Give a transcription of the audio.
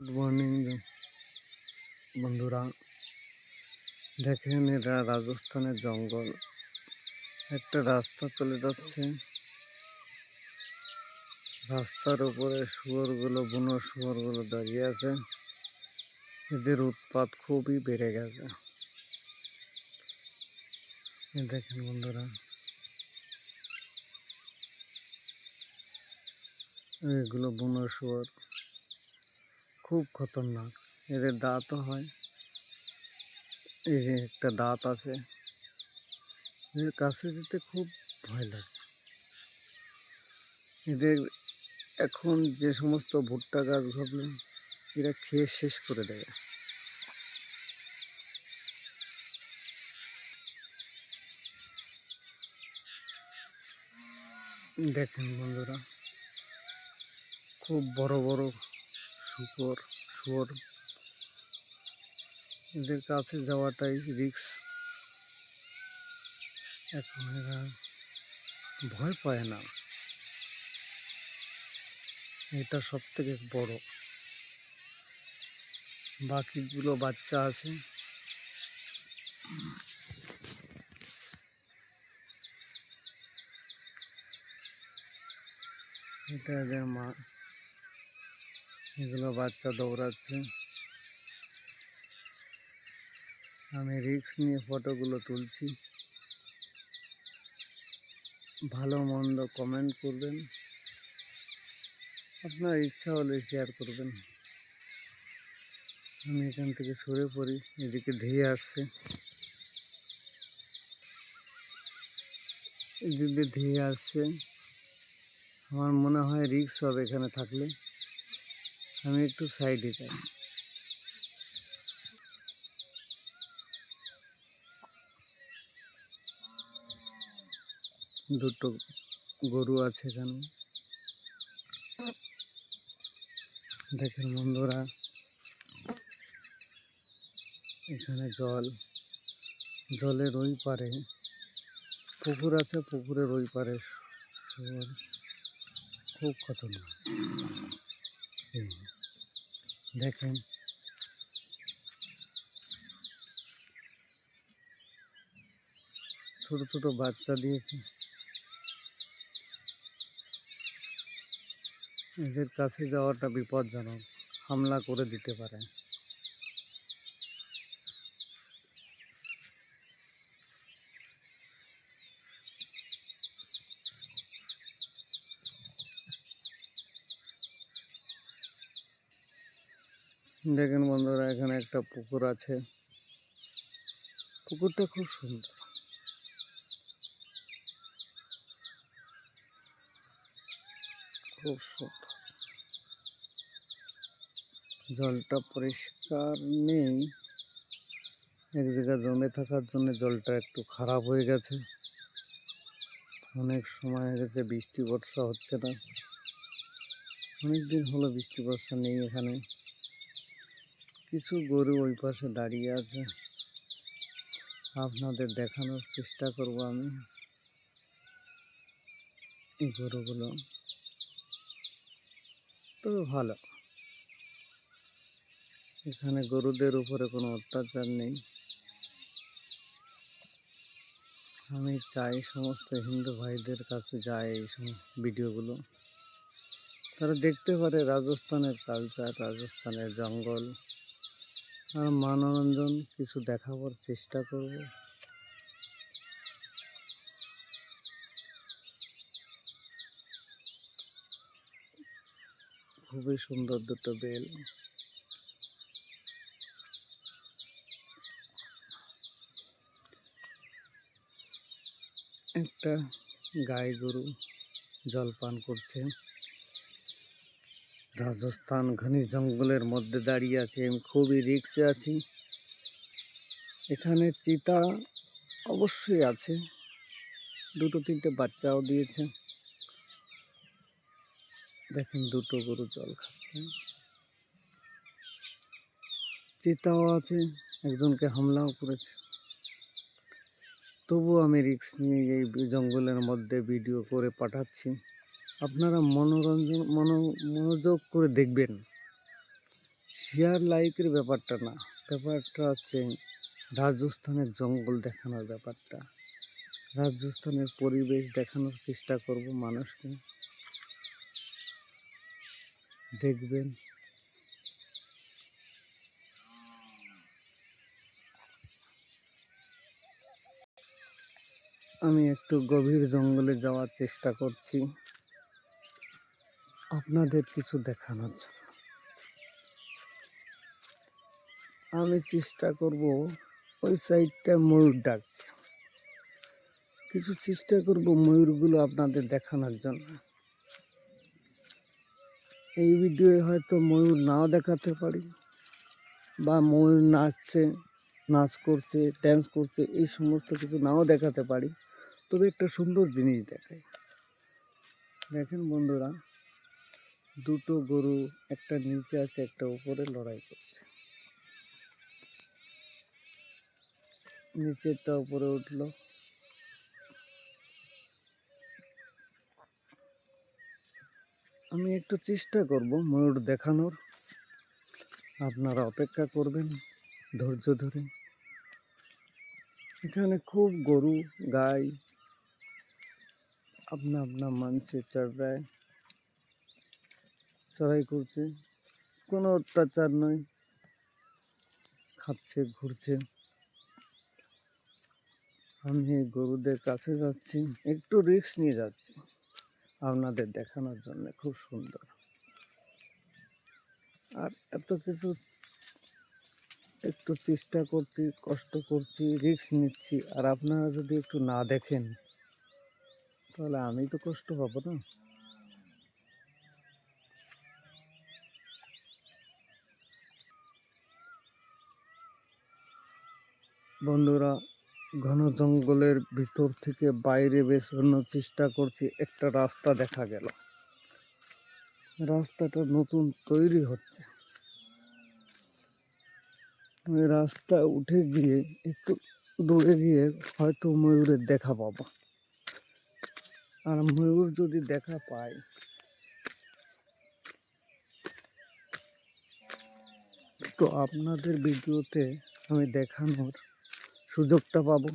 Good morning বন্ধুরা, দেখেন এটা রাজস্থানের জঙ্গল। একটা রাস্তা চলে যাচ্ছে, রাস্তার উপরে বুনো শুয়োরগুলো দাঁড়িয়ে আছে। এদের উৎপাত খুবই বেড়ে গেছে। দেখেন বন্ধুরা, এগুলো বুনো শুয়োর, খুব খতরনাক। এদের দাঁতও হয়, এই যে একটা দাঁত আছে। এদের কাছে যেতে খুব ভয় লাগে। এদের এখন যে সমস্ত ভুট্টা গাছ ভাবলে এরা খেয়ে শেষ করে দেয়। দেখেন বন্ধুরা, খুব বড় বড় শুয়োর। এদের কাছে যাওয়াটাই রিস্ক। এখন এরা ভয় পায় না। এটা সব থেকে বড়, বাকিগুলো বাচ্চা আছে। এটা এদের মা, এগুলো বাচ্চা দৌড়াচ্ছে। আমি রিস্ক নিয়ে ফটোগুলো তুলছি। ভালো মন্দ কমেন্ট করবেন, আপনার ইচ্ছা হলে শেয়ার করবেন। আমি এখান থেকে সরে পড়ি, এদিকে ধেয়ে আসছে, এদিকে ধেয়ে আসছে। আমার মনে হয় রিস্ক হবে এখানে থাকলে, আমি একটু সাইডে যাই। দুটো গরু আছে এখানে। দেখেন বন্ধুরা, এখানে জলের ওই পারে পুকুর আছে, পুকুরের ওই পারে শুয়োর খুব খতরনাক। দেখেন ছোট ছোট বাচ্চা দিয়েছে। এদের কাছে যাওয়াটা বিপজ্জনক, হামলা করে দিতে পারে। দেখেন বন্ধুরা, এখানে একটা পুকুর আছে। পুকুরটা খুব সুন্দর, খুব সুন্দর। জলটা পরিষ্কার নেই, এক জায়গায় জমে থাকার জন্য জলটা একটু খারাপ হয়ে গেছে। অনেক সময় হয়ে গেছে বৃষ্টি বর্ষা হচ্ছে না, অনেকদিন হলো বৃষ্টি বর্ষা নেই এখানে। কিছু গরু ওই পাশে দাঁড়িয়ে আছে, আপনাদের দেখানোর চেষ্টা করব আমি। এই গরুগুলো তবে ভালো, এখানে গরুদের উপরে কোনো অত্যাচার নেই। আমি চাই সমস্ত হিন্দু ভাইদের কাছে যায় এই ভিডিওগুলো, তারা দেখতে পারে রাজস্থানের কালচার, রাজস্থানের জঙ্গল, আর মনোরঞ্জন কিছু দেখাবার চেষ্টা করব। খুবই সুন্দর দুটো বেল। একটা গাই গরু জল পান করছে। রাজস্থান ঘন জঙ্গলের মধ্যে দাঁড়িয়ে আছে, আমি খুবই রিস্কে আছি। এখানে চিতা অবশ্যই আছে, দুটো তিনটে বাচ্চাও দিয়েছে। দেখেন দুটো গরু জল খাচ্ছে, চিতাও আছে, একজনকে হামলাও করেছে। তবুও আমি রিস্ক নিয়ে এই জঙ্গলের মধ্যে ভিডিও করে পাঠাচ্ছি। আপনারা মনোযোগ করে দেখবেন, শেয়ার লাইকের ব্যাপারটা না, ব্যাপারটা হচ্ছে রাজস্থানের জঙ্গল দেখানোর ব্যাপারটা, রাজস্থানের পরিবেশ দেখানোর চেষ্টা করব মানুষকে, দেখবেন। আমি একটু গভীর জঙ্গলে যাওয়ার চেষ্টা করছি আপনাদের কিছু দেখানোর জন্য। আমি চেষ্টা করব, ওই সাইডটা ময়ূর ডাকছে, কিছু চেষ্টা করব ময়ূরগুলো আপনাদের দেখানোর জন্য। এই ভিডিওয়ে হয়তো ময়ূর নাও দেখাতে পারি, বা ময়ূর নাচছে, নাচ করছে, ড্যান্স করছে, এই সমস্ত কিছু নাও দেখাতে পারি, তবে একটা সুন্দর জিনিস দেখাই। দেখেন বন্ধুরা, দুটো গরু, একটা নিচে আছে একটা উপরে লড়াই করছে। নিচেরটা উপরে উঠলো। আমি একটু চেষ্টা করব ময়ূর দেখানোর, আপনারা অপেক্ষা করবেন ধৈর্য ধরে। এখানে খুব গরু গাই আপনা আপনা মানছে চড়ায়, চড়াই করছে, কোনো অত্যাচার নয়, খাচ্ছে ঘুরছে। আমি গরুদের কাছে যাচ্ছি, একটু রিস্ক নিয়ে যাচ্ছি আপনাদের দেখানোর জন্য, খুব সুন্দর। আর এত কিছু একটু চেষ্টা করছি, কষ্ট করছি, রিস্ক নিচ্ছি, আর আপনারা যদি একটু না দেখেন তাহলে আমি তো কষ্ট পাবো না। বন্ধুরা, ঘন জঙ্গলের ভিতর থেকে বাইরে বেরোনোর চেষ্টা করছি, একটা রাস্তা দেখা গেল। রাস্তাটা নতুন তৈরি হচ্ছে, ওই রাস্তা উঠে গিয়ে একটু দূরে গিয়ে হয়তো ময়ূরের দেখা পাবো। আর ময়ূর যদি দেখা পাই তো আপনাদের ভিডিওতে আমি দেখানোর সুযোগটা পাবো।